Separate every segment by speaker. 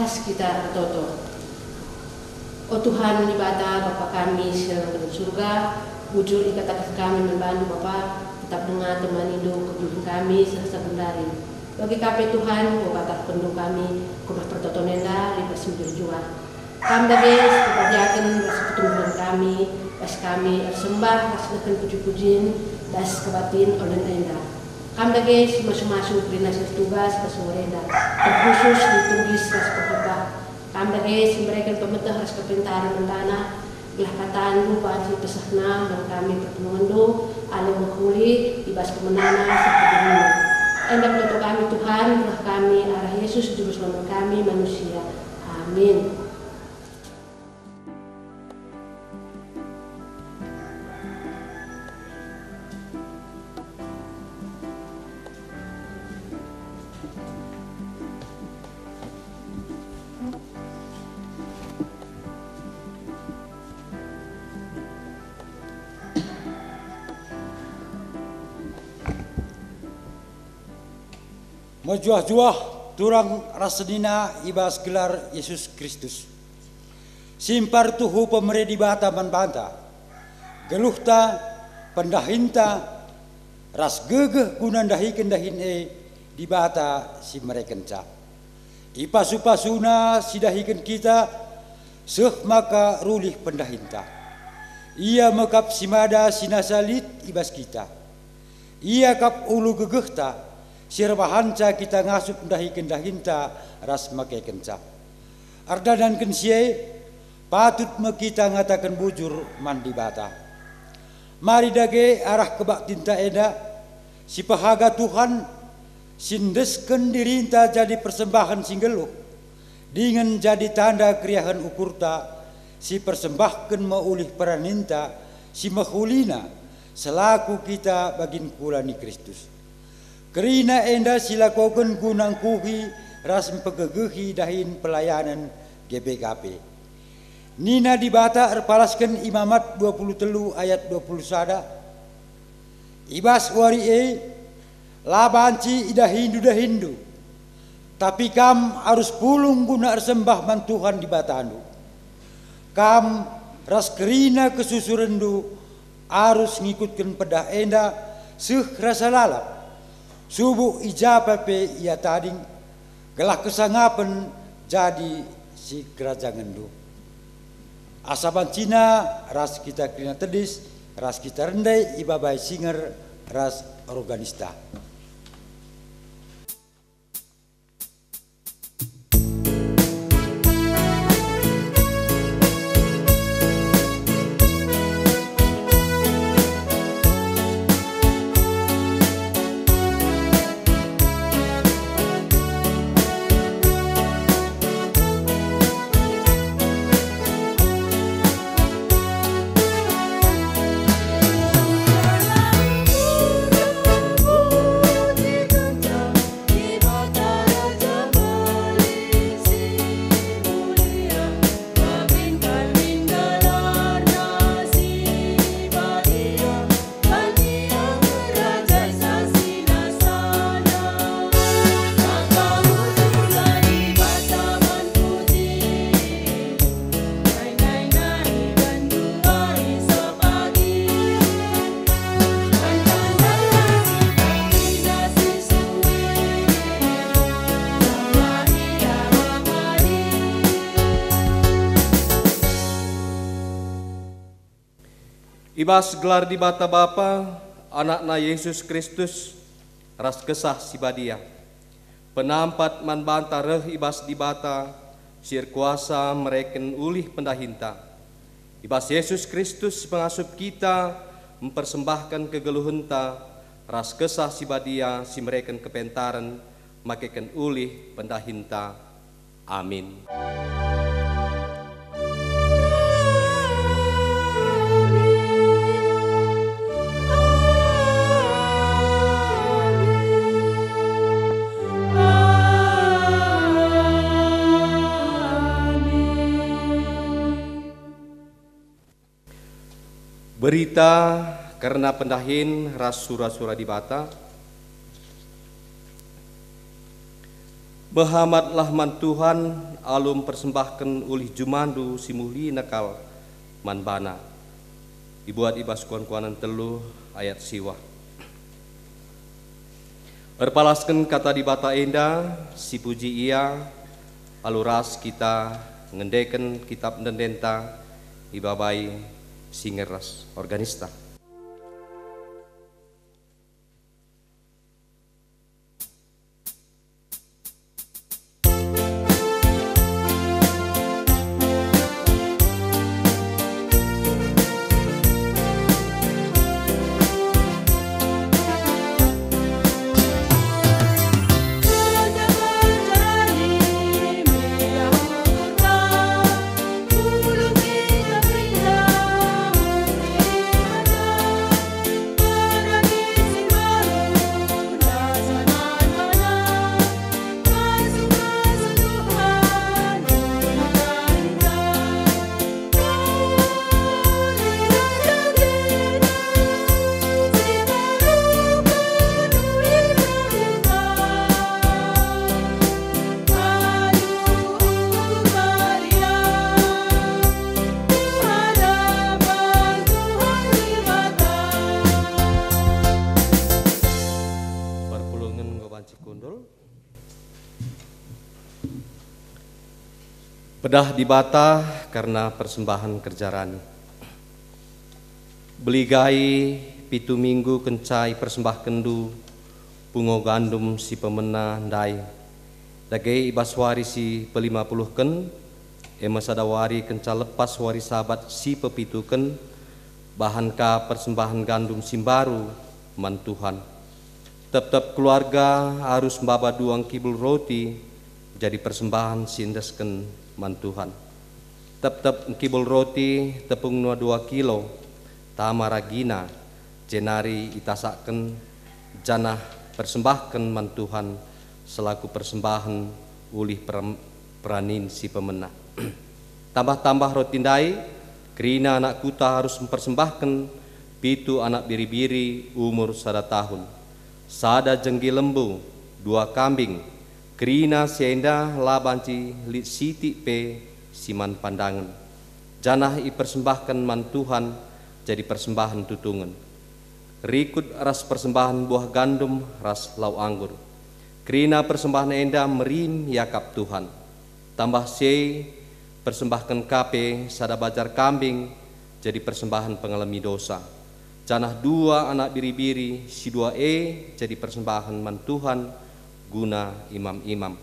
Speaker 1: ras kita toto. O Tuhan Ibata Bapa kami dalam dalam surga, wujud ikatan kami membantu Bapa tetap dengar teman hidup kebutuhan kami serta bendari. Bagi kami Tuhan, kau kata penduk kami, kau berpertotonenda lipas berjuang. Kami guys, kebahagiaan rasa pertumbuhan kami, pas kami sembah, rasakan puji-pujian, das kebatin oleh enda. Kami guys, masuk-masuk berinasi tugas pas mereka, terkhusus ditulis ras pokoknya. Kami guys, mereka pemerintah ras kepintaran mendana, belah kataan lupa si pesahna dan kami pertemuan do, alim menghuli, ibas pemenana seperti ini. Enda penutup kami Tuhan, belah kami arah Yesus juru selamat kami manusia. Amin.
Speaker 2: Mejuah-juah turang rasenina ibas gelar Yesus Kristus. Simpar tuhu pemere di bata manbanta. Geluhta pendahinta ras gegeh gunan dahi kendahin di bata si merekenca. Ipasu-pasuna si dahiken kita seh maka rulih pendahinta. Ia mekap simada sinasalit ibas kita. Ia kap ulu gegehta sirbahanca kita ngasup dahi kendahinta ras make kenca. Arda dan kensie patut kita ngatakan bujur mandi bata. Mari dage arah kebak tinta eda si pahaga Tuhan sindesken dirinta jadi persembahan singgeluh dengan jadi tanda kriahan ukurta si persembahkan maulih peraninta si mahulina selaku kita bagin kulani Kristus. Kerina enda silakoken gunang kuhi ras pegegehi dahin pelayanan GBKP. Nina dibata erpalaskan imamat 23 ayat 21. Ibas wari labanci ida Hindu. Tapi kam harus pulung guna ersembah man Tuhan di batandu. Kam ras kerina kesusurendu harus ngikutkan pedah enda seh rasa lalap. Subuh ijapape ia tading gelah kesangapen jadi si kerajaan du. Asaban Cina ras kita krina tedis, ras kita rendai ibabai singer ras organista.
Speaker 3: Ibas gelar di bata Bapa, anakna Yesus Kristus, ras kesah si badia. Penampat man banta reh ibas di bata, sir kuasa mereken ulih pendahinta. Ibas Yesus Kristus pengasup kita, mempersembahkan kegeluhenta, ras kesah si badia, si mereken kepentaran, makeken ulih pendahinta. Amin. Berita karena pendahin ras sura-sura di bata. Mehamatlah man Tuhan alum persembahkan ulih jumandu simuli nakal man bana. Dibuat ibas kuan-kuanan telu ayat siwa. Berpalaskan kata di bata enda si puji ia aluras kita ngendeken kitab ndendenta ibabai singeras organista. Pedah dibata karena persembahan kerjarani. Beligai pitu minggu kencai persembah kendu pungo gandum si pemena ndai. Dagai ibaswari si pe-50 ken emasadawari kenca lepas wari sabat si pepitu ken bahan ka persembahan gandum simbaru man Tuhan. Tetap keluarga harus mbaba duang kibul roti jadi persembahan sindesken man Tuhan. Tep kibul roti tepung 2 kilo tamaragina jenari itasaken janah persembahkan man Tuhan selaku persembahan ulih peranin si pemena. Tambah-tambah roti ndai kerina anak kuta harus mempersembahkan pitu anak biri-biri umur 1 tahun. Sada jenggi lembu 2 kambing kerina sienda labanci lit siti pe siman pandangan. Janah i persembahkan man Tuhan jadi persembahan tutungan. Rikut ras persembahan buah gandum ras lau anggur. Kerina persembahan enda merim yakap Tuhan. Tambah se persembahkan kape sada bajar kambing jadi persembahan pengalami dosa. Janah 2 anak biri-biri si 2 jadi persembahan man Tuhan guna imam-imam.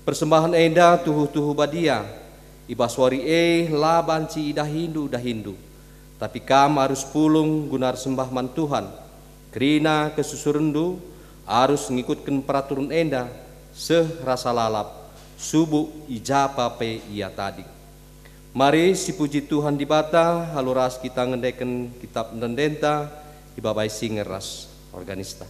Speaker 3: Persembahan enda tuhu-tuhu badia ibaswari labanci dahindu. Tapi kam harus pulung gunar sembah man Tuhan. Kerina kesusurendu harus ngikutkan peraturan enda serasa lalap subuh ijapa pe ia tadi. Mari si puji Tuhan dibata haluras kita ngendeken kitab ndendenta ibabai singeras organista.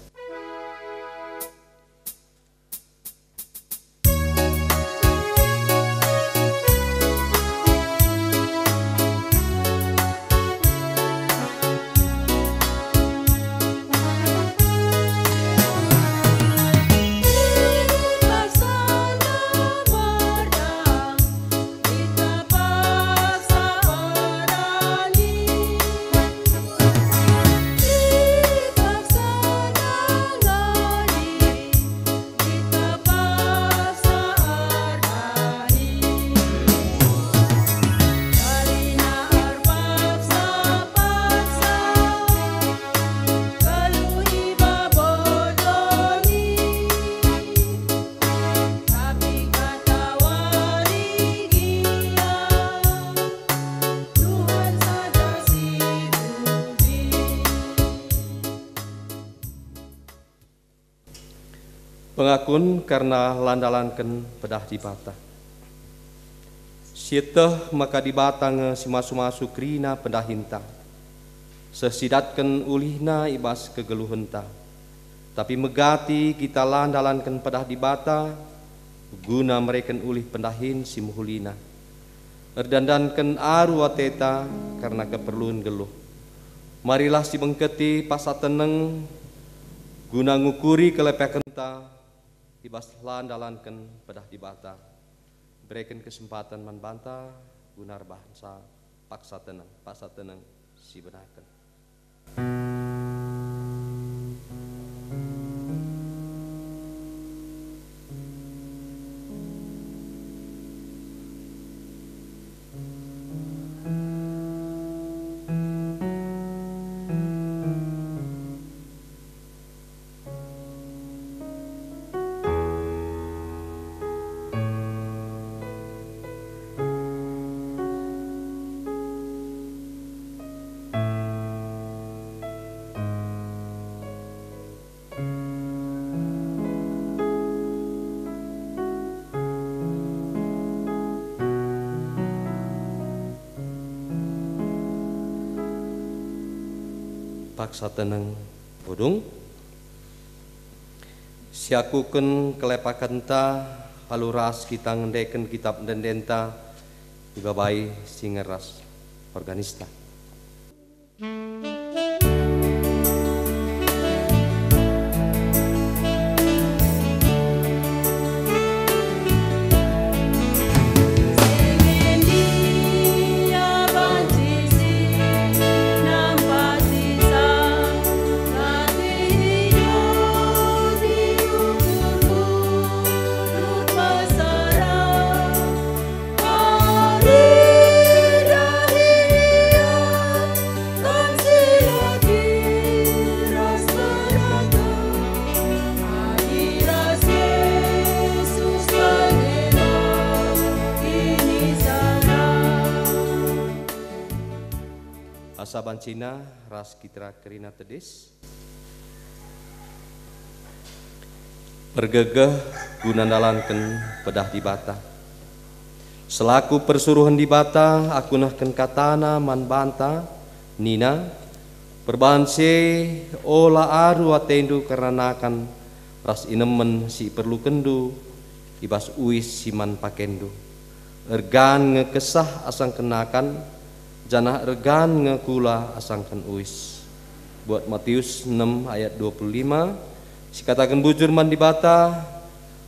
Speaker 3: Pengakun karena landalanken pedah dibata. Sieteh maka dibata nge si masu-masu krina pendahinta. Sesidatken ulihna ibas kegeluhenta. Tapi megati kita landalanken pedah dibata guna mereken ulih pendahin si muhulina. Erdandanken aru ateta karena keperluan geluh. Marilah si bengketi pasa teneng guna ngukuri kelepekenta ibas landalankan pedah di bata. Berikan kesempatan manbanta gunar bahasa paksa tenang si benakan. Paksa tenang bodong siakuken kelepakan ta haluras kita ngendeken kitab dan denta ibabai singeras organista. Asaban Cina ras kitra kerina tedis bergegeh gunandalanken pedah di bata selaku persuruhan di bata aku nahken katana man banta nina perbanse ola aru atendu karena nakan ras inemen si perlu kendu ibas uis siman pakendu ergan ngekesah asang kenakan janah ergan ngekula asangkan uis. Buat Matius 6 ayat 25 si katakan bujur man di bata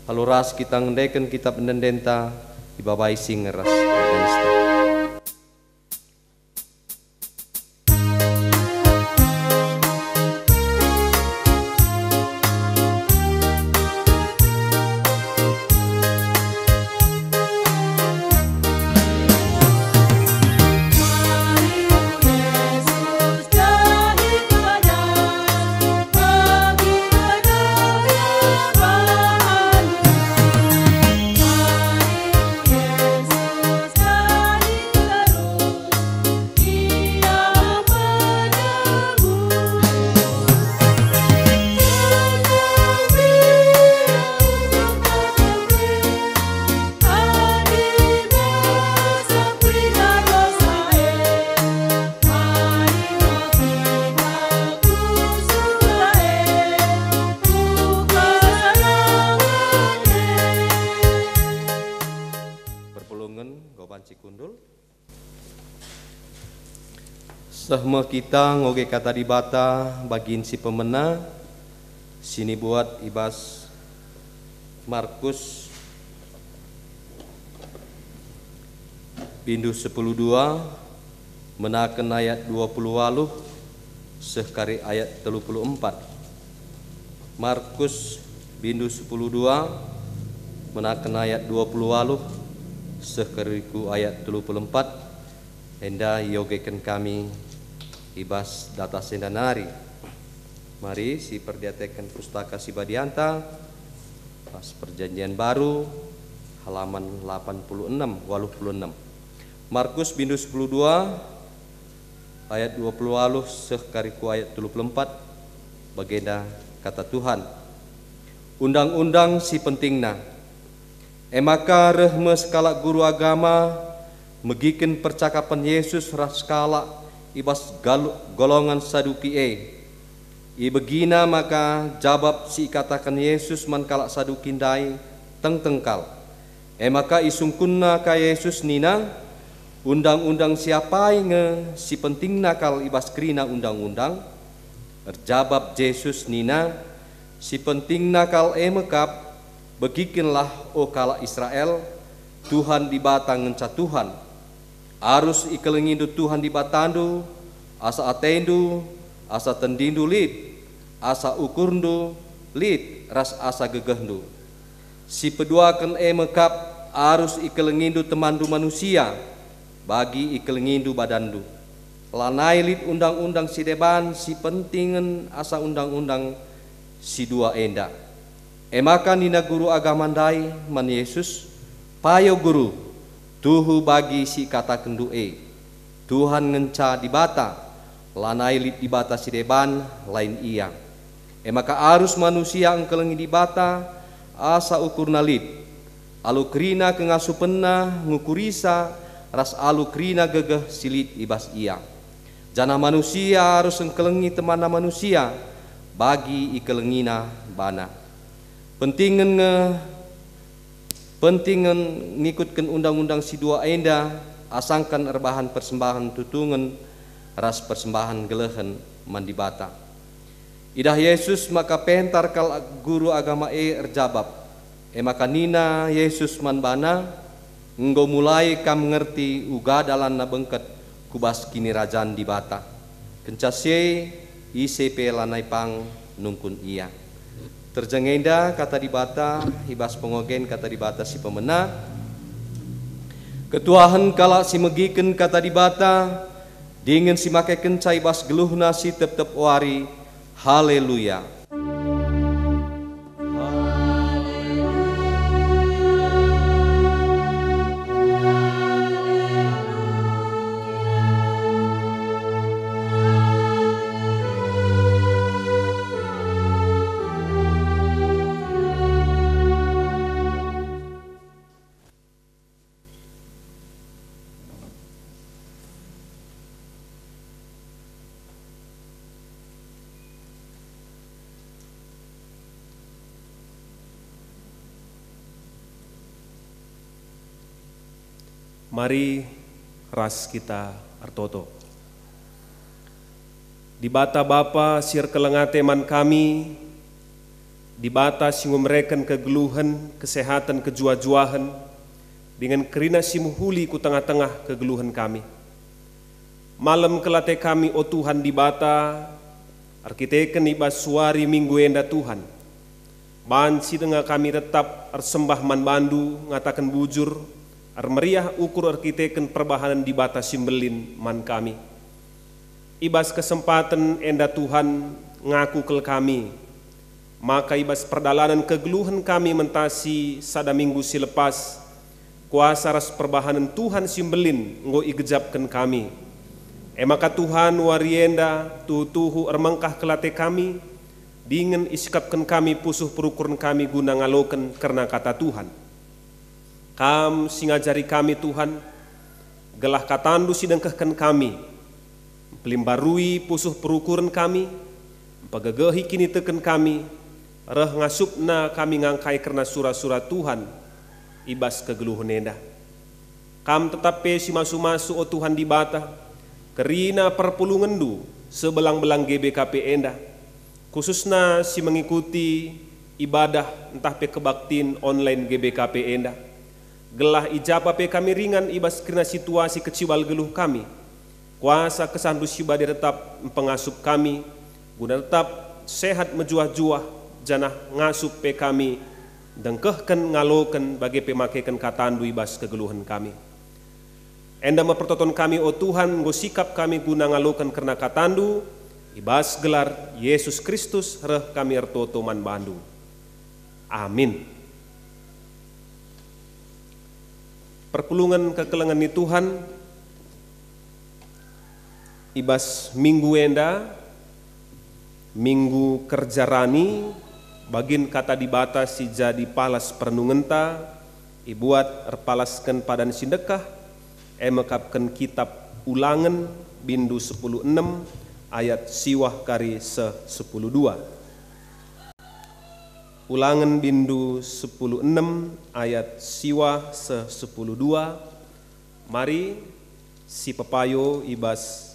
Speaker 3: haluras kita ngendeken kitab dendenta ibabai singeras organista. Sehme kita ngoge kata di bata bagin si pemena sini buat ibas Markus bindu 10:2 menaken ayat 20 waluh sekari ayat 34. Markus bindu 10:2 menaken ayat 20 waluh sekariku ayat 34 henda yogeken kami ibas data sendanari. Mari si perdiatekan pustaka si Badianta pas perjanjian baru halaman 86 86. Markus bindu 10:2 ayat 20 waluh sekariku ayat 34 bagenda kata Tuhan. Undang-undang si pentingna emaka rehme skala guru agama megiken percakapan Yesus raskala ibas golongan Sadukie. Ibegina maka jawab si katakan Yesus man kalak Sadukindai tengkal. Maka isungkunna ka Yesus nina undang-undang siapa nge si penting nakal ibas krina undang-undang. Terjawab Yesus nina si penting nakal emekap begikinlah o kala Israel, Tuhan di bata ngenca Tuhan, arus ikelengindu Tuhan di batandu, asa atendu, asa tendindu lid, asa ukurndu lid, ras asa gegehndu. Si peduakan mekap arus ikelengindu temandu manusia, bagi ikelengindu badandu. Lanai lid undang-undang si deban, si pentingan asa undang-undang si dua enda. Emakan dina guru agamandai man Yesus, payo guru, tuhu bagi si kata kendu Tuhan ngenca di bata, lanai lid di bata si deban, lain iya. Maka arus manusia engkelengi di bata, asa ukur nalid, alu krina kengasupenna ngukurisa, ras alu krina gegeh silit ibas iya. Jana manusia harus engkelengi temana manusia, bagi ikelengina bana. Pentingan ngikutkan undang-undang si dua enda, asangkan erbahan persembahan tutungan, ras persembahan gelehen mandibata. Idah Yesus maka pentar kal guru agama erjabab, maka nina Yesus manbana, enggo mulai kam ngerti uga dalan na bengket kubas kini rajan di bata. Kencase ICP lanai pang nungkun iya. Terjengenda kata di bata, hibas pengogen kata di bata si pemena. Ketuahan kala si megiken kata di bata, dingin si make kencai bas geluhna si tep-tep wari. Haleluya.
Speaker 4: Mari ras kita artoto. Di bata Bapa sir kelengate man kami, di bata singumreken kegeluhan, kesehatan kejua-juahan, dengan kerina simuhuli ku tengah-tengah kegeluhan kami. Malam kelate kami o Tuhan di bata, arkiteken ibas suari minggu enda Tuhan. Bansi tengah kami tetap arsembah man bandu, ngatakan bujur, meriah ukur arkiteken perbahanan di bata simbelin man kami. Ibas kesempatan enda Tuhan ngaku kel kami, maka ibas perdalanan kegeluhan kami mentasi sada minggu silepas, kuasa ras perbahanan Tuhan simbelin ngo igejapkan kami. Maka Tuhan warienda tuhu ermengkah kelate kami, dingin isikapkan kami pusuh perukuran kami guna ngaloken karena kata Tuhan. Kam singajari kami Tuhan, gelah katandu sidengkahkan kami, pelimbarui pusuh perukuran kami, pagagehi kini teken kami, reh ngasupna kami ngangkai karena surah-surah Tuhan, ibas kegeluhan enda. Kam tetap pesi masu-masu o Tuhan di bata, kerina perpulungendu sebelang-belang GBKP enda, khususna si mengikuti ibadah entah pe kebaktin online GBKP enda. Gelah ijabah pe kami ringan ibas kena situasi keciwal geluh kami. Kuasa kesandu sibadi tetap pengasup kami, guna tetap sehat mejuah-juah, janah ngasup pe kami, dengkehken ngaloken bagi pemakaikan katandu ibas kegeluhan kami. Enda mempertonton kami o Tuhan, go sikap kami guna ngaloken karena katandu, ibas gelar Yesus Kristus reh kami ertoto man bandu. Amin. Perpulungan kekelengan ni Tuhan, ibas minggu enda, minggu kerjarani, bagin kata dibata si jadi palas pernungenta, ibuat erpalaskan padan sindekah, emekapkan kitab Ulangan bindu 10:6 ayat siwah kari se-10:2. Ulangan bindu 10:6 ayat siwah se-10:2. Mari si pepayo ibas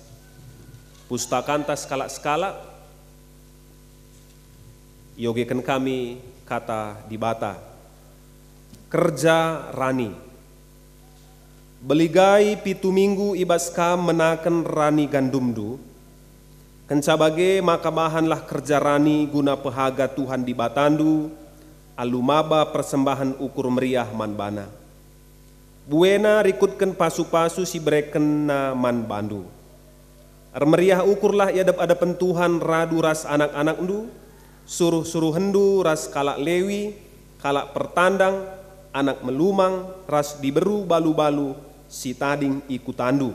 Speaker 4: pustakanta skala-skala yogekan kami kata di bata. kerja rani. Beligai pitu minggu ibas kam menaken rani gandumdu, kencabage maka bahanlah kerja rani guna pehaga Tuhan di batandu, alumaba persembahan ukur meriah manbana. Buena rikutkan pasu-pasu si breken na man bandu. Meriah ukurlah iadap-adapan Tuhan radu ras anak-anak ndu, suruh-suruh hendu ras kalak lewi, kalak pertandang, anak melumang ras diberu balu-balu, si tading ikutandu.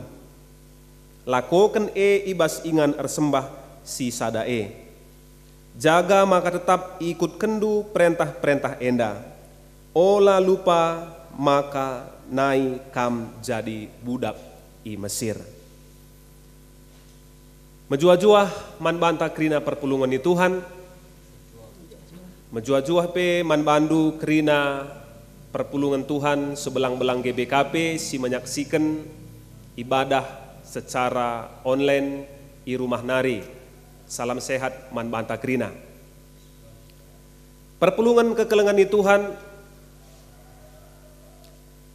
Speaker 4: Lakoken ibas ingan ersembah si sadae. Jaga maka tetap ikut kendu perintah-perintah enda. Ola lupa maka nai kam jadi budak i Mesir. Menjuah-juah man banta kerina perpulungan i Tuhan. Menjuah-juah pe man bandu kerina perpulungan Tuhan sebelang-belang GBKP si menyaksikan ibadah secara online i rumah nari. Salam sehat man banta kerina. Perpulungan kekelengan i Tuhan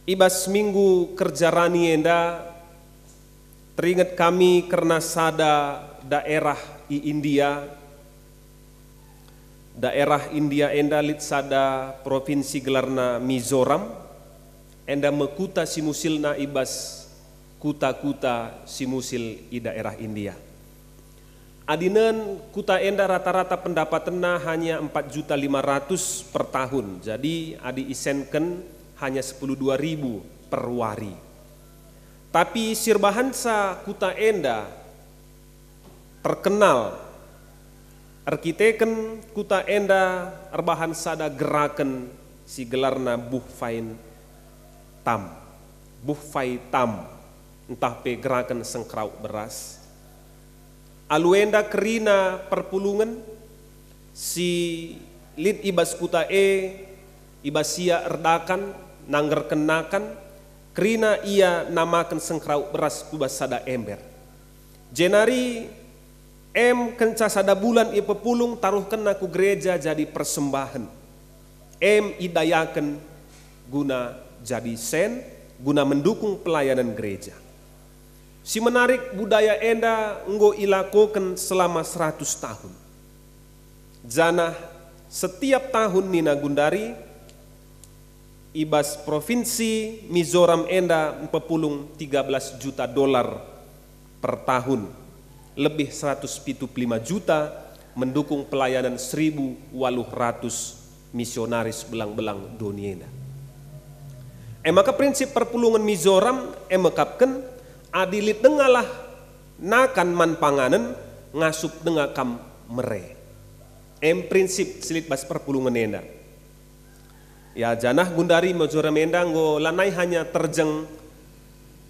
Speaker 4: ibas minggu kerja rani enda teringat kami karena sada daerah i India. Daerah India enda lit sada provinsi gelarna Mizoram, enda mekuta si musilna ibas kuta-kuta si musil i daerah India. Adinan kuta enda rata-rata pendapatanna hanya 4.500.000 per tahun, jadi adi isenken hanya 12.000 per wari. Tapi sirbahansa kuta enda terkenal. Arkiteken kuta enda erbahan sada gerakan si gelarna Buhfai Tam, entah pe gerakan sengkraut beras. Aluenda kerina perpulungan si lid ibas kuta ibasia erdakan nangger kenakan kerina ia namakan sengkraut beras kubas sada ember. Jenari kenca sada bulan i pepulung taruhkan aku gereja jadi persembahan. Idayakan guna jadi sen, guna mendukung pelayanan gereja. Si menarik budaya enda nggo ilakokan selama 100 tahun. Janah setiap tahun Nina Gundari ibas provinsi Mizoram enda pepulung $13 juta per tahun. Lebih 175 juta mendukung pelayanan 1.800 misionaris belang-belang dunia. Maka prinsip perpulungan Mizoram mekapkan adilit dengalah nakan man panganan ngasup denga kam mere. Prinsip silit bas perpulungan enda. Ya janah Gundari Mizoram enda nggo lanai hanya terjeng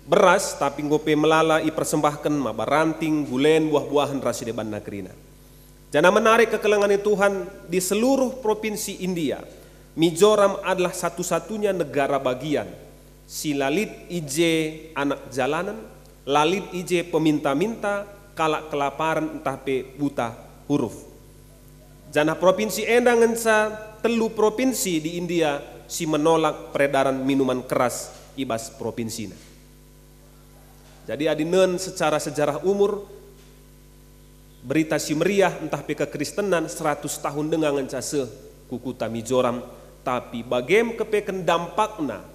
Speaker 4: beras tapi ngope melala i persembahkan mabaranting, gulen, buah-buahan rasi deban nagrina. Jana menarik kekelengan Tuhan di seluruh provinsi India. Mizoram adalah satu-satunya negara bagian. Si lalit ije anak jalanan, lalit ije peminta-minta, kalak kelaparan entah pe buta huruf. Jana provinsi enda ngensa telu provinsi di India si menolak peredaran minuman keras ibas provinsina. Jadi adineun secara sejarah umur berita si meriah entah pe kekristenan 100 tahun dengan ngecase kukuta Mizoram, tapi bagem kepeken dampakna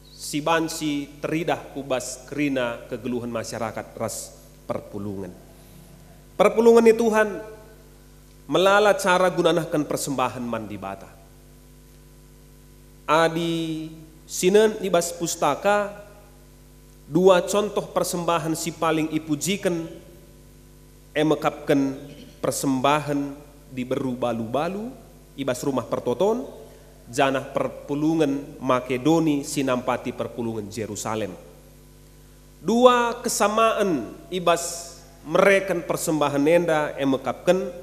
Speaker 4: si bansi teridah kubas kerina kegeluhan masyarakat ras perpulungan. Perpulungan itu Tuhan melala cara gunanakan persembahan mandi bata. Adi sinen ibas pustaka dua contoh persembahan si paling ipujikan emekapkan persembahan di beru balu-balu ibas rumah pertoton janah perpulungan Makedoni sinampati perpulungan Jerusalem. Dua kesamaan ibas mereken persembahan enda emekapkan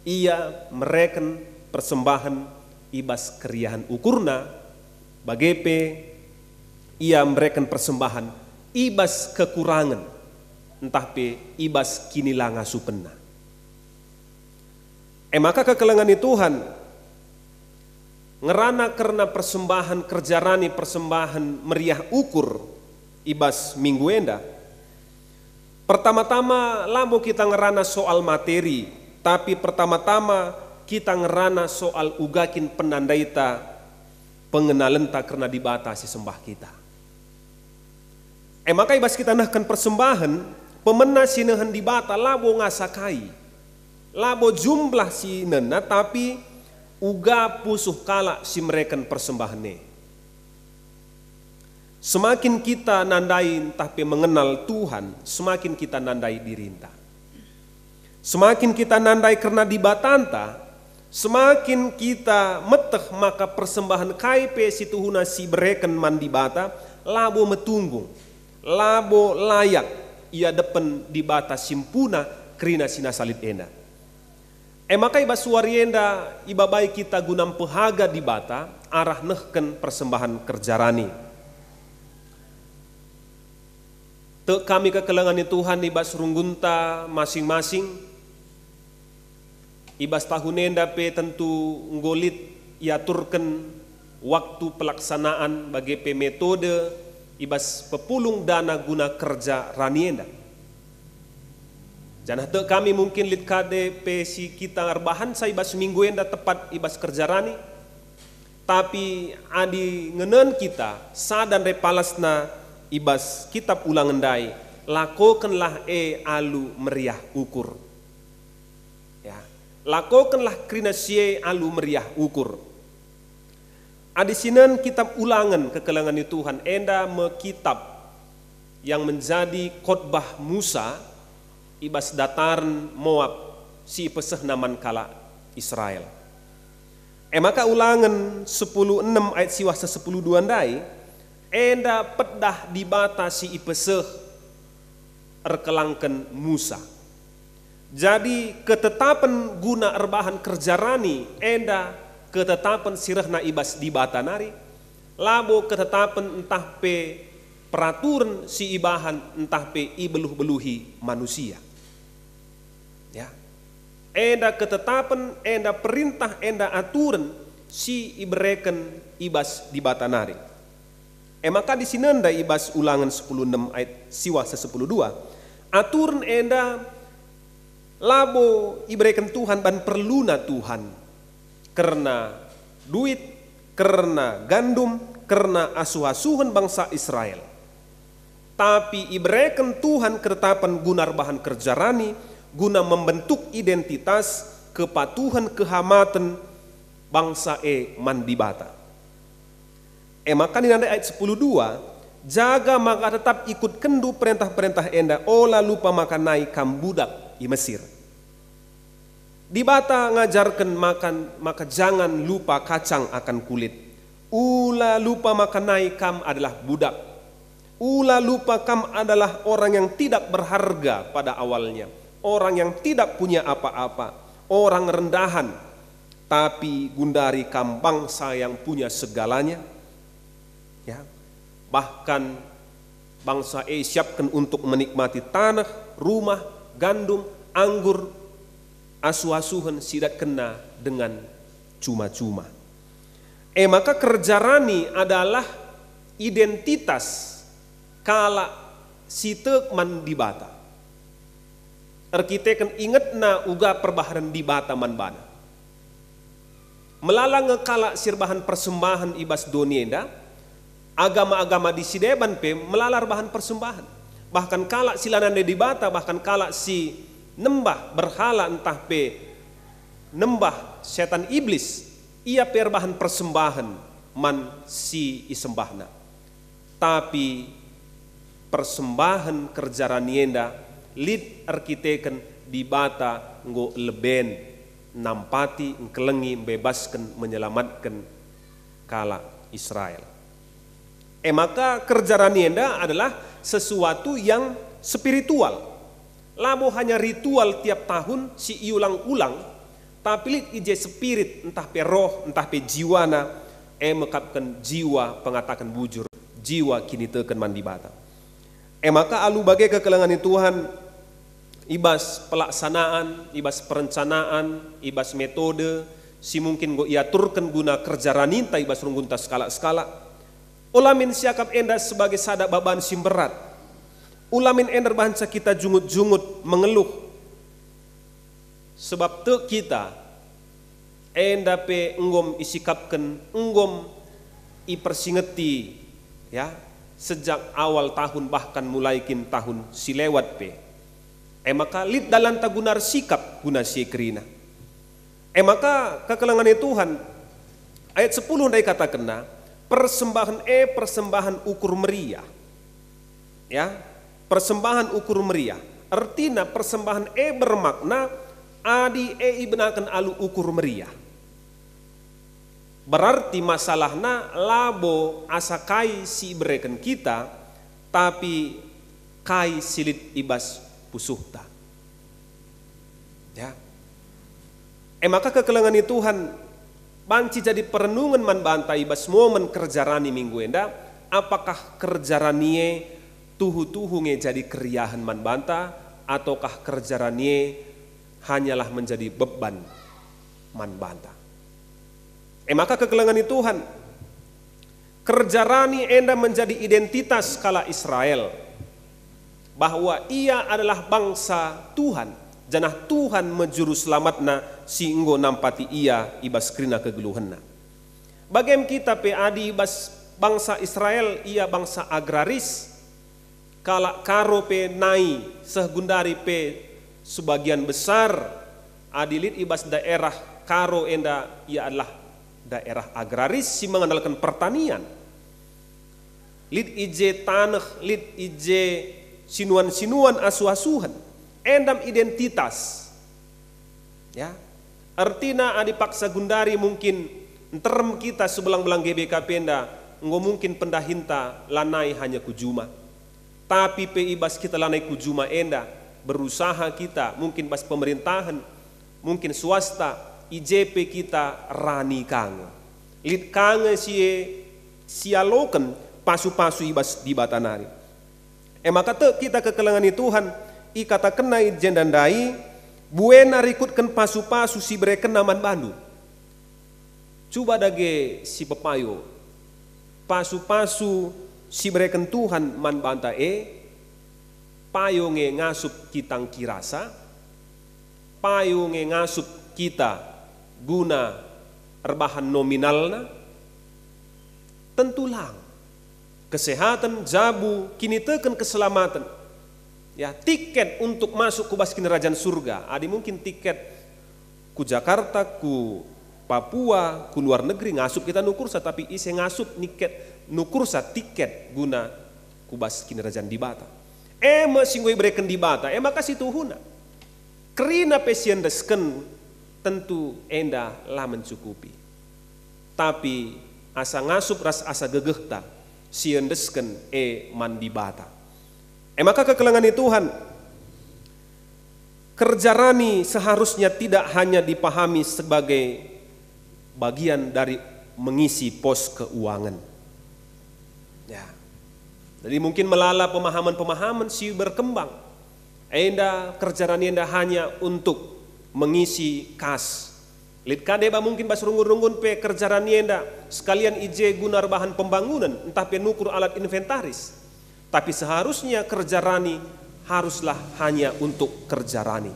Speaker 4: ia mereken persembahan ibas keriahan ukurna bagepe ia mereken persembahan ibas kekurangan entah pe ibas kinilanga supenna. Maka kekelengan Tuhan ngerana karena persembahan kerjarani persembahan meriah ukur ibas minggu enda. Pertama-tama lamo kita ngerana soal materi, tapi pertama-tama kita ngerana soal ugakin penandaita pengenalan tak karena dibatasi sembah kita. Maka ibas kita nahkan persembahan, pemena sinehan dibata labo ngasakai, labo jumlah si nena tapi uga pusuh kala si mereken persembahannya. Semakin kita nandai tapi mengenal Tuhan, semakin kita nandai dirinta. Semakin kita nandai karena dibatanta, semakin kita meteh maka persembahan kaipe situhuna si bereken mandibata, labo metunggung, labo layak, ia depen dibata simpuna kerina sinasalit enda. Maka iba suarienda iba baik kita gunam pehaga dibata, arah nehken persembahan kerjarani. Tek kami kekelangan Tuhan ibas runggunta masing-masing. Ibas tahunenda pe tentu ngolit iaturkan waktu pelaksanaan bagi pe metode ibas pepulung dana guna kerja ranienda. Jangan tek kami mungkin lit kade pe si kita arbahan sa ibas minggu enda tepat ibas kerja rani. Tapi adi ngenen kita sadan repalasna ibas kitab ulangan dai, lakokanlah alu meriah ukur. Ya, lakokanlah krina sie alu meriah ukur. Adisinan kitab ulangan kekelangan Tuhan enda me kitab yang menjadi khotbah Musa ibas dataran Moab si peseh naman kala Israel. Maka ulangan 10:6 ayat siwah 10:2 dai enda pedah dibatasi ipeseh erkelangken Musa. Jadi ketetapan guna erbahan kerjarani enda ketetapan sirahna ibas dibatanari, labo ketetapan entah pe peraturan si ibahan entah pe ibeluh-beluhi manusia. Ya. Enda ketetapan, enda perintah, enda aturan si ibereken ibas dibatanari. Maka di sini anda ibas ulangan 10:6 ayat siwa 10:2 aturan enda labo iberikan Tuhan dan perluna Tuhan karena duit, karena gandum, karena asuh-asuhan bangsa Israel. Tapi iberikan Tuhan ketetapan guna bahan kerjarani guna membentuk identitas kepatuhan kehamatan bangsa mandibata. Maka di ayat 10:2 jaga maka tetap ikut kendu perintah-perintah enda ola lupa makan naik kam budak di Mesir. Dibata ngajarkan makan maka jangan lupa kacang akan kulit. Ula lupa makan naik kam adalah budak. Ula lupa kam adalah orang yang tidak berharga pada awalnya, orang yang tidak punya apa-apa, orang rendahan. Tapi gundari kam bangsa yang punya segalanya. Ya, bahkan bangsa siapkan untuk menikmati tanah, rumah, gandum, anggur, asuh-asuhan sidat kena dengan cuma-cuma. Maka kerjarani adalah identitas kala sitek mandibata. Arkiteken inget na uga perbaharan dibata manbana. Melalang kala sirbahan persembahan ibas donienda, agama-agama di sideban pe melalar bahan persembahan. Bahkan kala silanan dibata, bahkan kala si nembah berhala entah pe nembah setan iblis, ia perbahan persembahan man si isembahna. Tapi persembahan kerjaranienda lid arkiteken dibata nggo leben nampati ngkelengi bebaskan menyelamatkan kala Israel. Maka kerjaranienda adalah sesuatu yang spiritual. Labo hanya ritual tiap tahun si iulang-ulang, tapi lit ije spirit entah pe roh, entah pe jiwana, mekapkan jiwa pengatakan bujur, jiwa kini teken mandibata. Maka alu bagai kekelangan Tuhan, ibas pelaksanaan, ibas perencanaan, ibas metode, si mungkin go iaturkan guna kerja raninta ibas runggunta skala-skala. Ulamin siakap enda sebagai sada baban simberat. Ulamin ender bahansa kita jungut-jungut mengeluh. Sebab te kita enda pe enggom isikapkan, enggom ipersingeti ya sejak awal tahun bahkan mulaikin tahun silewat pe. Maka lid dalam tagunar sikap guna si kerina. Maka kekelangan Tuhan ayat 10 dari kata kena persembahan ukur meriah. Ya, persembahan ukur meriah. Artinya persembahan bermakna adi ibenakan alu ukur meriah. Berarti masalahna labo asa kai si berikan kita tapi kai silit ibas pusuhta. Ya. Maka kekelangan Tuhan banci jadi perenungan man bantai ibas momen kerjarani minggu enda, apakah kerjaranie tuhu-tuhu nge jadi keriahan man banta ataukah kerjaranie hanyalah menjadi beban man banta. Maka kekelangan Tuhan kerjarani enda menjadi identitas kala Israel bahwa ia adalah bangsa Tuhan, janah Tuhan menjuru selamatna si enggo nampati ia ibas krina kegeluhanna. Bagem kita pe adi ibas bangsa Israel ia bangsa agraris, kala karo pe nai segundari pe sebagian besar adilit ibas daerah karo enda ia adalah daerah agraris si mengandalkan pertanian. Lid ije tanah, lid ije sinuan-sinuan asuh-asuhan, endam identitas. Ya, artina adipaksa gundari mungkin term kita sebelang-belang GBK penda, nggo mungkin pendahinta lanai hanya kujuma. Tapi peibas kita lanai kujuma enda, berusaha kita mungkin bas pemerintahan, mungkin swasta, IJP kita rani kange. Lid kange sialoken pasu-pasu ibas di batanari. Maka kita kekelangan Tuhan ikata kenai jendandai buena rikutkan pasu-pasu si bereken naman bandu. Coba dage si pepayo pasu-pasu si bereken Tuhan man banta payo nge ngasup kitang kirasa, payo nge ngasup kita guna erbahan nominalna, tentulang kesehatan, jabu, kini teken keselamatan. Ya, tiket untuk masuk ke bas kerajaan surga. Adi mungkin tiket ku Jakarta, ku Papua, ku luar negeri ngasup kita nukursa, tapi ise ngasup nukursa tiket guna ku bas kerajaan di bata. Singgoy bereken di bata, makasih tuhuna. Kerina pesiendesken tentu enda lah mencukupi. Tapi asa ngasup ras asa gegehta siendesken mandi bata. Maka kekelangan Tuhan kerjarani seharusnya tidak hanya dipahami sebagai bagian dari mengisi pos keuangan. Ya. Jadi mungkin melala pemahaman-pemahaman si berkembang. Enda kerjarani enda hanya untuk mengisi kas. Lid kadeba mungkin bas rungun-rungun pe kerjaan nienda sekalian ije gunar bahan pembangunan entah penukur alat inventaris. Tapi seharusnya kerjarani haruslah hanya untuk kerjarani.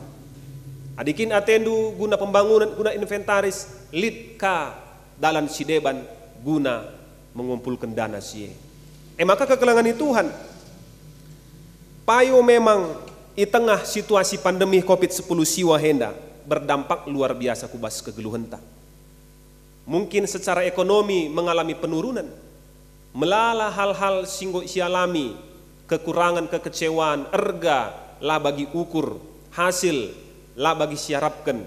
Speaker 4: Adikin atendu guna pembangunan guna inventaris lid ka dalam sideban guna mengumpulkan dana sie. Maka kekelangan Tuhan payo memang di tengah situasi pandemi COVID-10 siwa henda berdampak luar biasa kubas kegeluhenta. Mungkin secara ekonomi mengalami penurunan. Melala hal-hal singgo sialami, kekurangan kekecewaan, erga lah bagi ukur, hasil lah bagi siarapkan.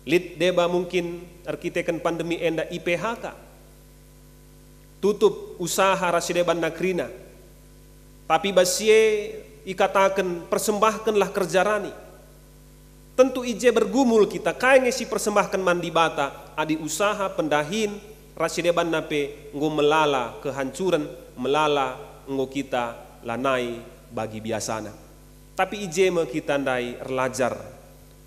Speaker 4: Lid deba mungkin arkiteken pandemi enda IPHK. Tutup usaha rasideban nakrina. Tapi basie ikatakan persembahkanlah kerjarani. Tentu ije bergumul kita kaya ngesi persembahkan mandi bata adi usaha pendahin rasideban nape nggo melala kehancuran melala nggo kita lanai bagi biasana. Tapi ije me kita ndai erlajar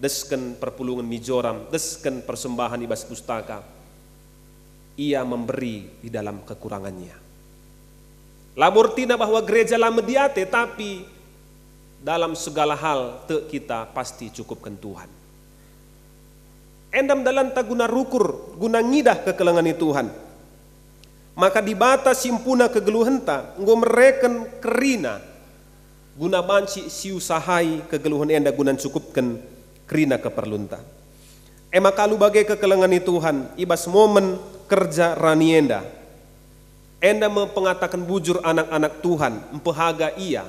Speaker 4: desken perpulungan mijoram, desken persembahan ibas pustaka. Ia memberi di dalam kekurangannya. Labor tina bahwa gereja lama diate, tapi dalam segala hal te kita pasti cukupkan Tuhan. Endam dalam ta guna rukur, guna ngidah kekelengan Tuhan. Maka dibata simpuna kegeluhenta, nggo mereken kerina, guna banci siusahai kegeluhan enda guna cukupkan kerina keperlunta. Maka lu bagai kekelengan Tuhan, ibas momen kerja ranienda. Enda mempengatakan bujur anak-anak Tuhan, empehaga ia,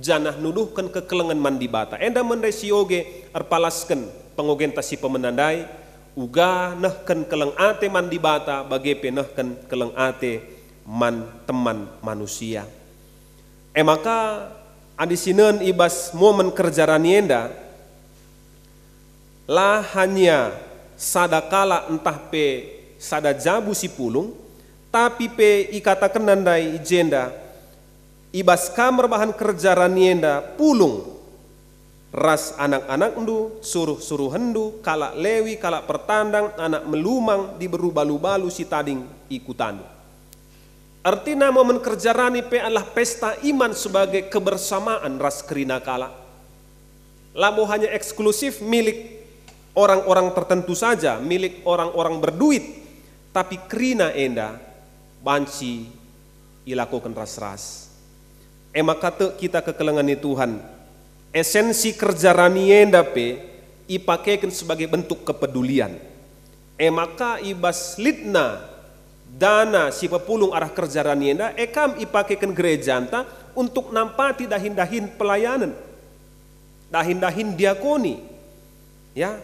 Speaker 4: janah nuduhkan kekelengan mandi bata. Enda mendesioge arpalaskan pengogentasi pemenandai, uga nehken keleng ate mandi bata, bagepe nehken keleng ate man teman manusia. Maka adisinen ibas momen kerja ranienda, lah hanya sadakala entah pe sada jabu si pulung, tapi pe ikatakan nandai ijenda ibas kamar bahan kerja ranienda pulung ras anak-anak ndu suruh hendu kalak lewi kalak pertandang anak melumang di beru-balu-balu si tading ikutan. Artinya momen kerja rani pe adalah pesta iman sebagai kebersamaan ras kerina kala. Labo hanya eksklusif milik orang-orang tertentu saja, milik orang-orang berduit, tapi kerina enda banci ilakukan ras-ras. Maka kita kekelengan Tuhan, esensi kerja ranienda pe ipakekan sebagai bentuk kepedulian. Maka ibas litna dana si pepulung arah kerja ranienda ekam ipakekan gereja anta untuk nampati dahin-dahin pelayanan, dahin-dahin diakoni, ya,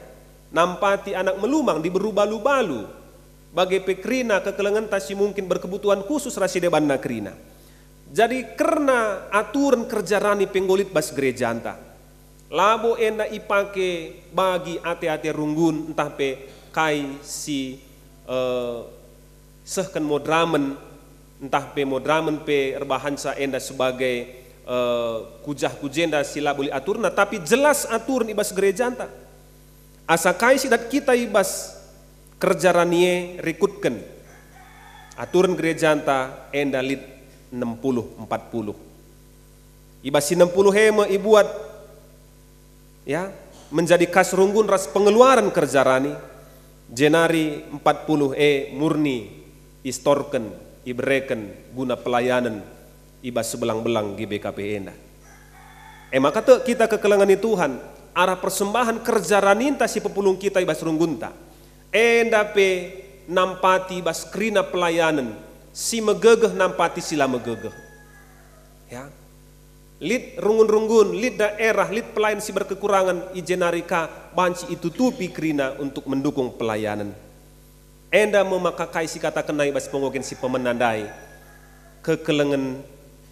Speaker 4: nampati anak melumang di beru-balu-balu. Bagi pekrina kekelengan tasi mungkin berkebutuhan khusus rasideban nakrina. Jadi karena aturan kerja rani penggolit bas gereja anta, labo enda ipake bagi ate-ate runggun entah pe kai si sehkan modramen entah pe modramen pe erbahansa enda sebagai kujah kujenda sila boleh aturna, tapi jelas aturan ibas gereja anta. Asa kai sidat kita ibas kerja ranie rekutkan aturan gereja anta enda lit 60-40 ibasi 60 hema ibuat ya menjadi kas runggun ras pengeluaran kerja rani jenari 40 murni istorken ibereken guna pelayanan ibas sebelang-belang GBKP enda. Maka kita kekelengan Tuhan arah persembahan kerja raninta si pepulung kita ibas runggunta enda pe nampati bas krina pelayanan si megegeh nampati sila megegeh, ya, lid rungun-rungun, lid daerah, lid pelayan si berkekurangan ijenarika banci itutupi krina untuk mendukung pelayanan. Enda memakakai si kata kenai bas pengogen si pemenandai kekelengan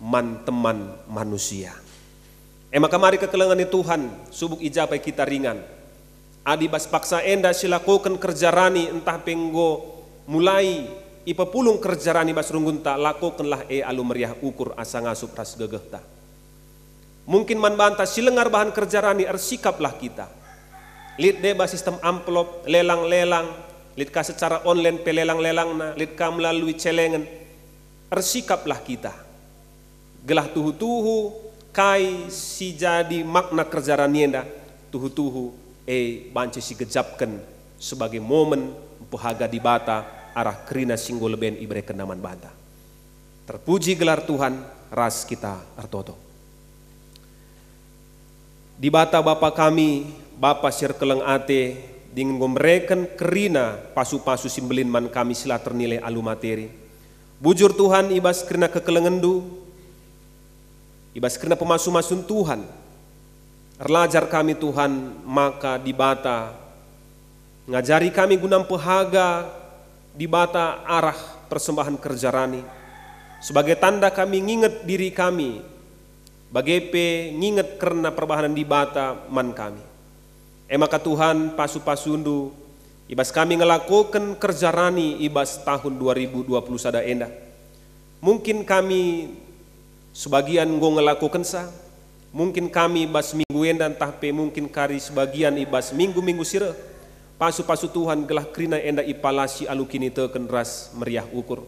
Speaker 4: man teman manusia. Maka mari kekelengan Tuhan subuk ijapai kita ringan. Adi bas paksa enda silakukan kerja rani entah penggo mulai ipepulung kerja rani bas runggunta lakukanlah alu meriah ukur asa ngasup ras gegehta. Mungkin man banta silengar bahan kerja rani ersikaplah kita. Lid deba sistem amplop lelang-lelang, lid ka secara online pelelang-lelang na, lid ka melalui celengan, ersikaplah kita. Gelah tuhu-tuhu kai si jadi makna kerja ranienda tuhu-tuhu banci si gejapkan sebagai momen pehaga di bata arah kerina singgol leben ibreken naman bata. Terpuji gelar Tuhan ras kita artoto. Di bata Bapa kami, Bapa sir keleng ate dingin ngomreken kerina pasu-pasu simbelin man kami sila ternilai alu materi. Bujur Tuhan ibas kerina kekelengendu, ibas kerina pemasu-masun Tuhan. Erlajar kami Tuhan, maka di bata ngajari kami gunam pehaga di bata arah persembahan kerja rani. Sebagai tanda kami nginget diri kami, bagepe nginget karena perbahanan di bata man kami. Maka Tuhan pasu-pasundu, ibas kami ngelakukan kerja rani ibas tahun 2020 sada enda. Mungkin kami sebagian ngelakukan sa, Mungkin kami ibas minggu endan tahpe mungkin kari sebagian ibas minggu-minggu sira. Pasu-pasu Tuhan gelah kerina enda ipalasi alu kini teken ras meriah ukur.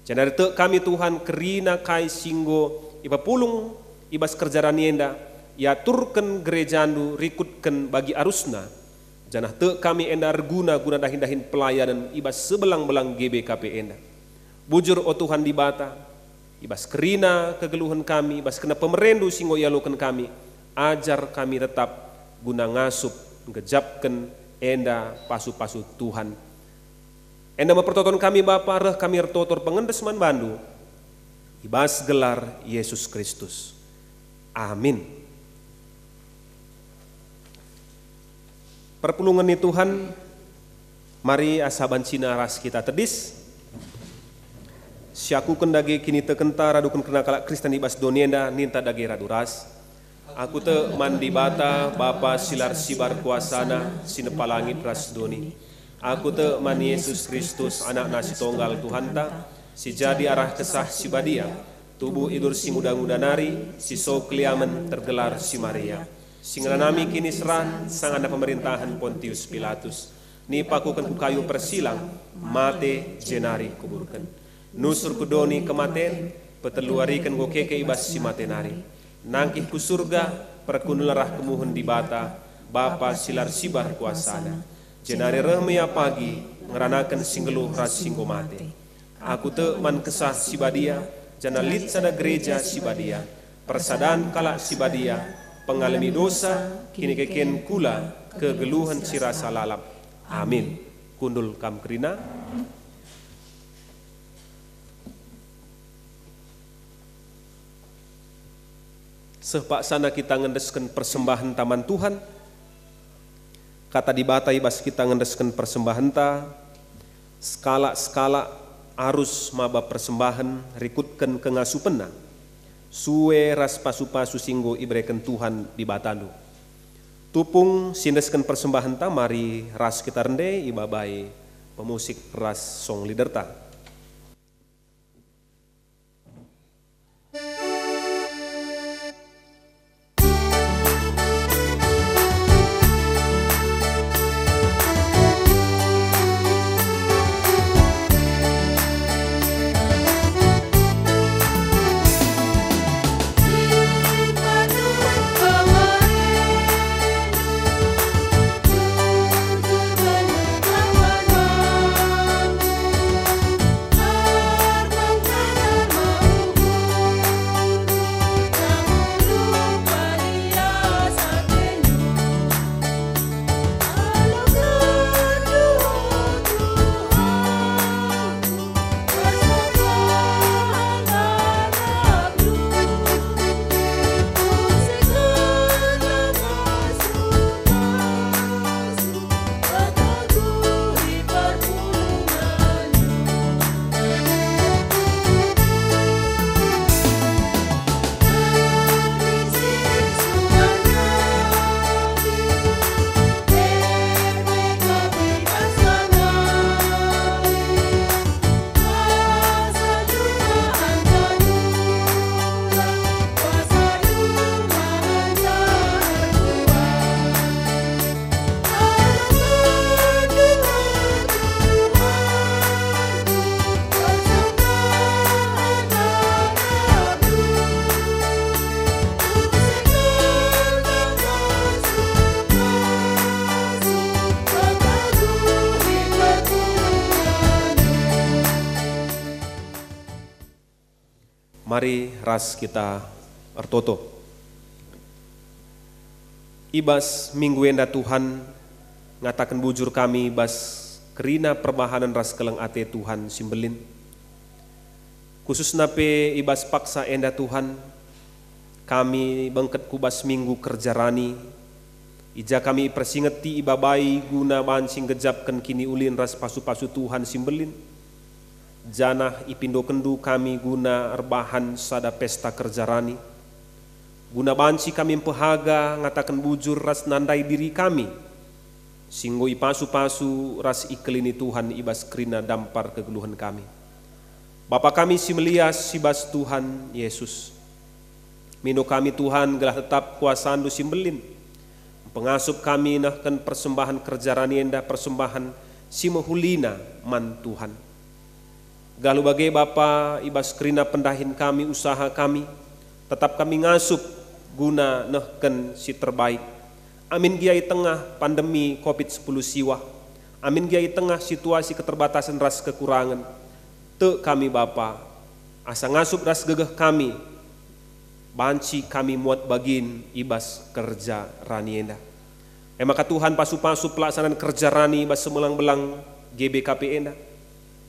Speaker 4: Jangan te kami Tuhan kerina kai singgo iba pulung ibas kerjarani enda ya turken gerejandu rikutken bagi arusna. Janah te kami enda reguna guna dahin-dahin pelayanan ibas sebelang-belang GBKP enda. Bujur o Tuhan di bata ibas kerina kegeluhan kami, ibas kena pemerendu singgo yalokan kami, ajar kami tetap guna ngasup, ngejapkan enda pasu-pasu Tuhan. Enda mempertoton kami Bapa, reh kami ertotor pengendes man bandu, ibas gelar Yesus Kristus. Amin. Perpulungan ni Tuhan, mari asaban cina ras kita tedis, siaku kendage kini tekentara dukun kena kalak Kristen ibas donienda ninta dage raduras. Aku te mandi bata Bapa silar sibar kuasana sinepalangit ras doni. Aku te man Yesus Kristus anak nasi tonggal Tuhanta si jadi arah kesah si badia. Tubuh idur si muda-muda nari si sokliamen tergelar si Maria. Singranami kini seran sangana pemerintahan Pontius Pilatus. Ni pakukan ku kayu persilang mate jenari kuburkan. Nusur kudoni kematen, peteluarikan go keke ibas si matenari. Nangkih ku surga, perkunularah kemuhun di bata, Bapa silar sibar kuasana. Jenari remea pagi, ngeranakan singgeluh ras singgo mate. Aku te man kesah si badia, jana lit sana gereja si badia. Persadaan kalak si badia, pengalami dosa, kini keken kula, kegeluhan si rasa lalap. Amin. Kundul kam kerina. Sepak sana kita ngendeskan persembahan taman Tuhan. Kata di bata ibas kita ngendeskan persembahan ta. Skala-skala arus maba persembahan rikutkan ke ngasupena. Suwe ras pasu-pasu singgo ibreken Tuhan di batandu. Tupung sindeskan persembahan ta mari ras kita rende ibabai pemusik ras song leader ta. Mari ras kita ertoto. Ibas minggu enda Tuhan ngatakan bujur kami bas kerina perbahanan ras keleng ate Tuhan simbelin. Khusus nape ibas paksa enda Tuhan kami bengket kubas minggu kerjarani. Ija kami persingeti ibabai guna bancing gejapkan kini ulin ras pasu-pasu Tuhan simbelin. Janah ipindo kendu kami guna erbahan sada pesta kerjarani. Guna banci kami empehaga ngatakan bujur ras nandai diri kami. Singgo ipasu-pasu ras ikelini Tuhan ibas kerina dampar kegeluhan kami. Bapa kami si melias sibas Tuhan Yesus. Mindo kami Tuhan gelah tetap kuasaan du simbelin. Pengasup kami nahkan persembahan kerja ranienda persembahan simahulina man Tuhan. Galu bagai Bapa ibas kerina pendahin kami usaha kami. Tetap kami ngasup guna nahkan si terbaik. Amin giai tengah pandemi COVID-10 siwah. Amin giai tengah situasi keterbatasan ras kekurangan. Te kami Bapa asa ngasup ras gegeh kami. Banci kami muat bagin ibas kerja ranienda. Maka Tuhan pasu-pasu pelaksanaan kerja rani ibas semelang-belang GBKP enda.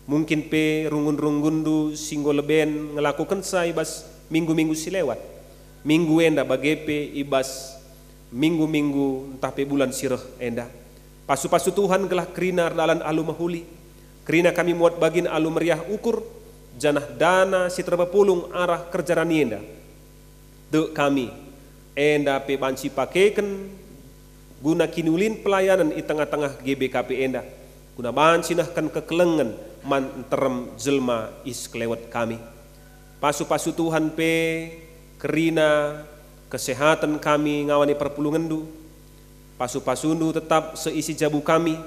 Speaker 4: Mungkin pe rungun-rungun du singgo leben ngelakukan sa ibas minggu-minggu silewat. Minggu enda bagepe ibas minggu-minggu entah pe bulan sireh enda. Pasu-pasu Tuhan gelah kerina dalan alu mahuli. Kerina kami muat bagin alu meriah ukur. Janah dana si terbapulung arah kerja rani enda. Dek kami enda pe banci pakeken guna kinulin pelayanan di tengah-tengah GBKP enda guna banci nahkan kekelengan man terem jelma is kelewat kami. Pasu-pasu Tuhan pe kerina kesehatan kami ngawani perpulungan du. Pasu-pasundu tetap seisi jabu kami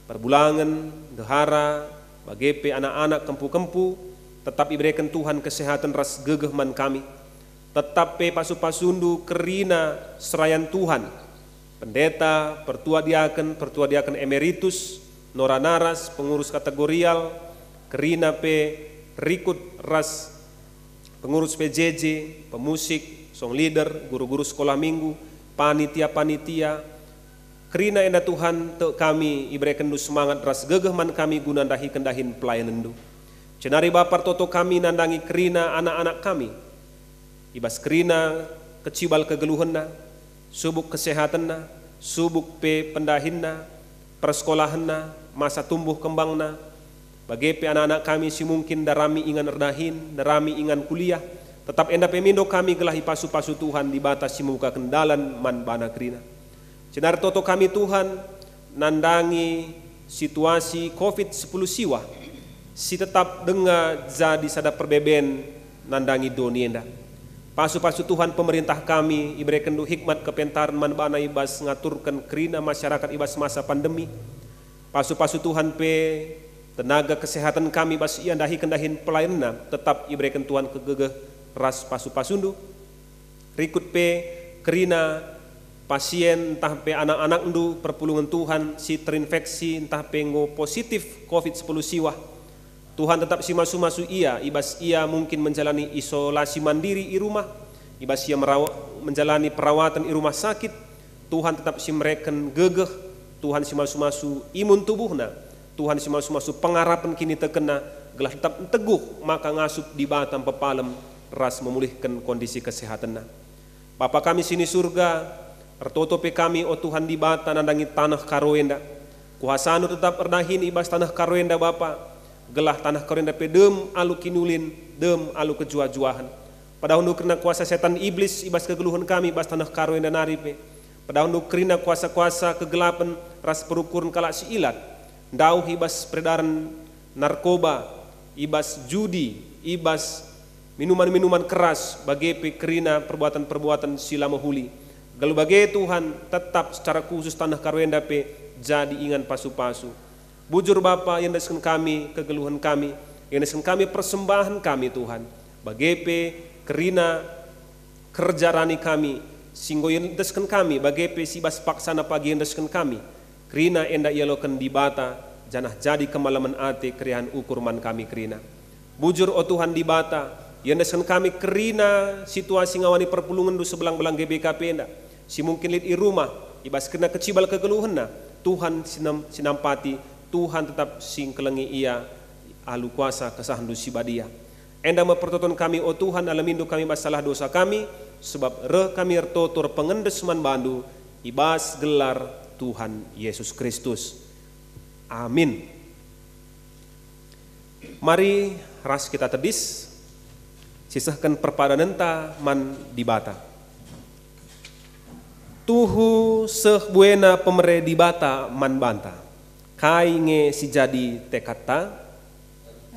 Speaker 4: perbulangan dehara bagepe anak-anak kempu-kempu tetap diberikan Tuhan kesehatan ras gegeh man kami. Tetap pe pasu-pasundu kerina serayan Tuhan. Pendeta, pertua diaken emeritus, nora naras, pengurus kategorial, kerina pe rikut ras pengurus PJJ, pemusik, song leader, guru-guru sekolah minggu, panitia-panitia. Kerina enda Tuhan te kami iberikan du semangat ras gegeh man kami guna dahi kendahin pelayanan du. Cenari Bapa toto kami nandangi kerina anak-anak kami. Ibas kerina kecibal kegeluhanna, subuk kesehatanna, subuk pe pendahinna, persekolahanna, masa tumbuh kembangna. Bagi pe anak-anak kami si mungkin darami ingan erdahin, darami ingan kuliah, tetap enda pemindo kami gelahi pasu-pasu Tuhan di batas si muka kendalan man bana kerina. Cenar toto kami Tuhan nandangi situasi COVID-10 siwa, si tetap denga jadi sada perbeben nandangi donienda. Pasu-pasu Tuhan pemerintah kami iberikan du hikmat kepentaran man bana ibas ngaturkan kerina masyarakat ibas masa pandemi. Pasu-pasu Tuhan pe tenaga kesehatan kami bas ian dahi kendahin pelayanan tetap iberikan Tuhan kegegeh ras pasu-pasundu. Rikut pe kerina pasien entah pe anak-anak ndu perpulungan Tuhan si terinfeksi entah pe ngo positif COVID-10 siwah. Tuhan tetap si masu-masu ia, ibas ia mungkin menjalani isolasi mandiri di rumah, ibas ia menjalani perawatan di rumah sakit. Tuhan tetap si mereken gegeh, Tuhan si masu-masu imun tubuhna, Tuhan si masu-masu pengarapan kini terkena, gelah tetap teguh maka ngasup di batam pepalem ras memulihkan kondisi kesehatanna. Bapa kami sini surga, ertotope kami o Tuhan di bata nandangi tanah karoenda, kuasanu tetap erdahin ibas tanah karoenda Bapa. Gelah tanah karoenda pe dem alu kinulin, dem alu kejua-juahan. Padahal nu kerina kuasa setan iblis ibas kegeluhan kami ibas tanah karoenda nari pe. Padahal nu kerina kuasa-kuasa kegelapan ras perukuran kalak si ilat. Dauh ibas peredaran narkoba, ibas judi, ibas minuman-minuman keras bagi pe kerina perbuatan-perbuatan sila mahuli. Galu bagi Tuhan tetap secara khusus tanah karoenda pe jadi ingan pasu-pasu. Bujur Bapa yang daskan kami, kegeluhan kami, yang daskan kami persembahan kami Tuhan. Bagepe kerina kerja rani kami, singgo yang daskan kami, bagepe sibas paksana pagi yang daskan kami. Kerina enda ialokan di bata, janah jadi kemalaman ate kerihan ukur man kami kerina. Bujur o Tuhan di bata, yang daskan kami kerina situasi ngawani perpulungan du sebelang-belang GBKP enda. Si mungkin lid i rumah, ibas kena kecibal kegeluhanna, Tuhan sinampati, Tuhan tetap singkelengi ia alu kuasa kesahandu sibadia. Enda mempertonton kami o Tuhan alamindu kami masalah dosa kami sebab reh kami ertotor pengendes man bandu ibas gelar Tuhan Yesus Kristus. Amin. Mari ras kita tedis sisahkan perpadanenta man dibata. Tuhu seh buena pemere dibata man banta. Kai nge si jadi tekata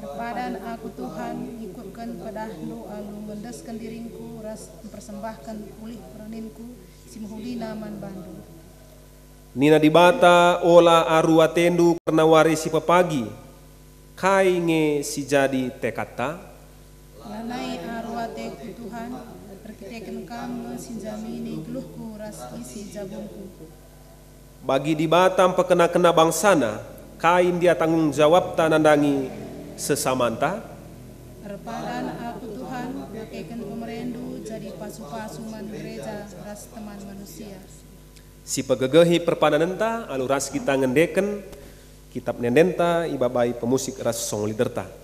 Speaker 5: terpadan aku Tuhan ikutkan pedahnu alu mendeskan diringku ras mempersembahkan ulih peraninku simuhulina man bandu.
Speaker 4: Nina dibata ola aru atendu karena warisi pepagi, kai nge si jadi tekata.
Speaker 5: Lanai arwate ku Tuhan, berkitekan kamu sinjamini geluhku ras isi jabungku.
Speaker 4: Bagi dibatam pekena-kena bangsana, kain dia tanggung jawab tanandangi sesamanta.
Speaker 5: Repadan aku Tuhan, bakaikan pemerendu jadi pasu-pasu man gereja ras teman manusia.
Speaker 4: Si pegegehi perpananenta alu ras kita ngendeken kitab nendenta ibabai pemusik ras song liderta.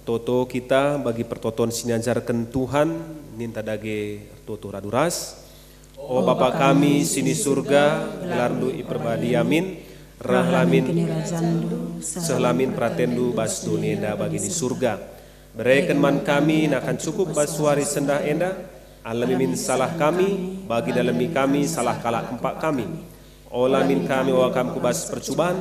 Speaker 4: Toto kita bagi pertoton sinajarkan Tuhan ninta dage toto raduras. O Bapa kami sini surga, gelardu iperbadi amin, rahlamin selamin pratendu bastu nenda bagi di surga. Berikan man kami nakan cukup basuari sendah enda, alamimin salah kami, bagi dalami kami salah kalak empak kami. Olamin kami wakam kubas percubaan,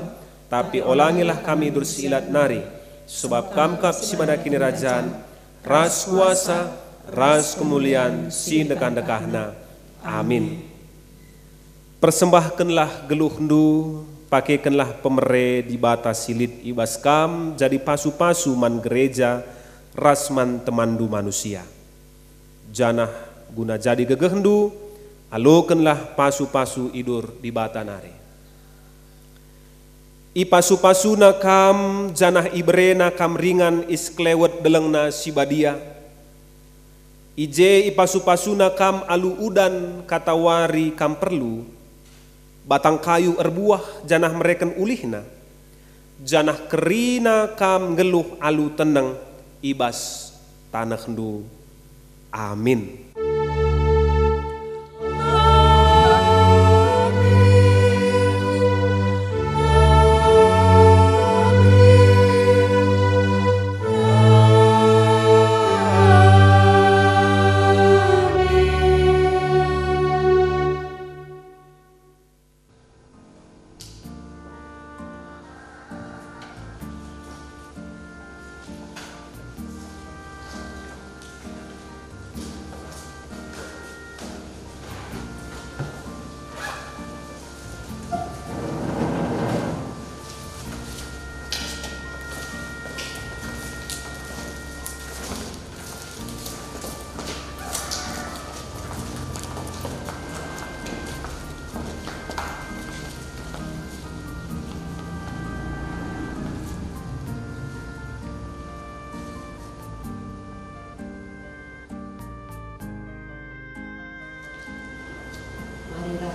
Speaker 4: tapi olangilah kami dursilat nari. Sebab kamkap si mana kini rajaan, ras kuasa, ras kemuliaan, si dekan-dekahna. Amin. Persembahkanlah geluhndu, pakaikanlah pemere di batas silit ibas kam, jadi pasu-pasu man gereja, rasman temandu manusia. Janah guna jadi gegehndu, alokenlah pasu-pasu idur di batanare. Ipasu-pasuna kam janah ibrena kam ringan isklewet delengna sibadia. Ije ipasu-pasuna kam alu udan katawari kam perlu. Batang kayu erbuah janah mereken ulihna. Janah kerina kam geluh alu tenang ibas tanah hendu. Amin.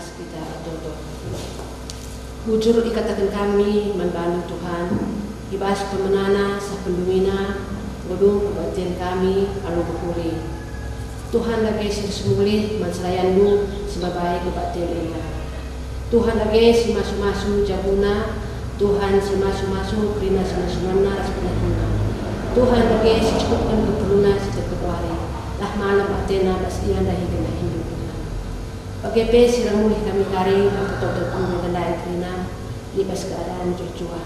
Speaker 1: Kita tutup. Bujur ikatakan kami membantu Tuhan, ibas pemenana sapendumina, godung kebatian kami alu bukuri. Tuhan lagi semulih manselayandu sebagai kebatian ina. Tuhan lagi si masu-masu jabuna, Tuhan si masu-masu krina si masu-mana raspedahuna. Tuhan lagi si cukupkan keperluan setiap kekuari. Lah malam atena bas iyan dahi kena hidup. Bagaimana siramulih kami kari untuk mengendai krina libas keadaan jujua.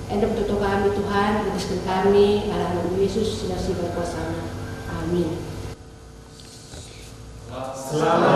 Speaker 1: Endap tutup kami Tuhan, bebaskan kami, ala nama Yesus sudah berkuasa. Amin.
Speaker 4: Selamat